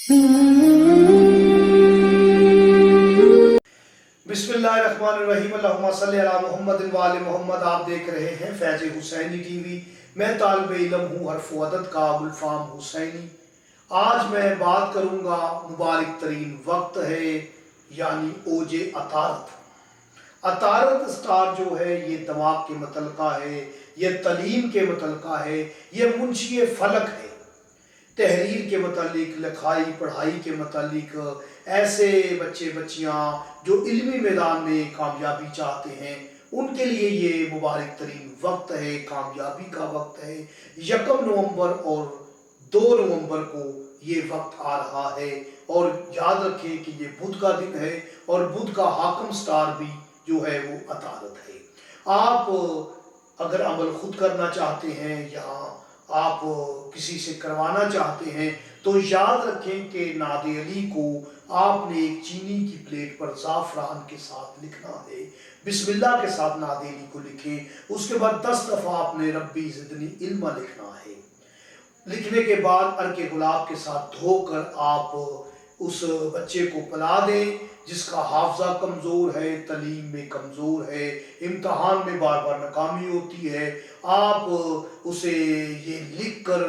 बिस्मिल्लाहिर्रहमानिर्रहीम। अल्लाहुम्मा सल्ली अला मुहम्मद व आले मुहम्मद। आप देख रहे हैं फैज़ हुसैनी टीवी। मैं तालिब इल्म हूँ हर्फ अदद का गुलफाम हुसैनी। आज मैं बात करूँगा मुबारक तरीन वक्त है यानी ओजे अतारत। अतारत स्टार जो है ये दिमाग के मुतल्लिका है, ये तलीम के मुतल्लिका है, ये मुंशी फलक है। तहरीर के मुतालिक, लिखाई पढ़ाई के मुतालिक ऐसे बच्चे बच्चियाँ जो इल्मी मैदान में कामयाबी चाहते हैं उनके लिए ये मुबारक तरीन वक्त है, कामयाबी का वक्त है। 1 नवंबर और 2 नवंबर को ये वक्त आ रहा है और याद रखें कि ये बुध का दिन है और बुध का हाकम स्टार भी जो है वो अतारत है। आप अगर अमल खुद करना चाहते हैं या आप किसी से करवाना चाहते हैं तो याद रखें कि नादे अली को आपने एक चीनी की प्लेट पर ज़ाफ़रान के साथ लिखना है। बिस्मिल्लाह के साथ नादे अली को लिखें। उसके बाद 10 दफ़ा आपने रब्बी ज़िदनी इल्मा लिखना है। लिखने के बाद अर्के गुलाब के साथ धोकर आप उस बच्चे को पिला दें जिसका हाफजा कमज़ोर है, तलीम में कमज़ोर है, इम्तहान में बार बार नाकामी होती है। आप उसे ये लिख कर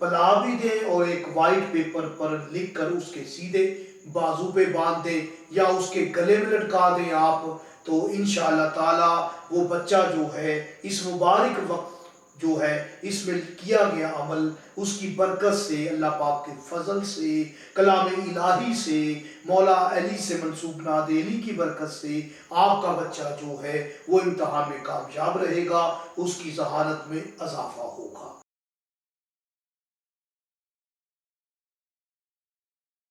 पिला भी दें और एक वाइट पेपर पर लिख कर उसके सीधे बाजू पे बांध दें या उसके गले में लटका दें आप। तो इंशाअल्लाह ताला वो बच्चा जो है इस मुबारक वक्त जो है इसमें किया गया अमल उसकी बरकत से, अल्लाह पाक के फजल से, कलाम इलाही से, मौला अली से मंसूब नादे अली की बरकत से आपका बच्चा जो है वो इम्तहान में कामयाब रहेगा, उसकी जहानत में इजाफा होगा।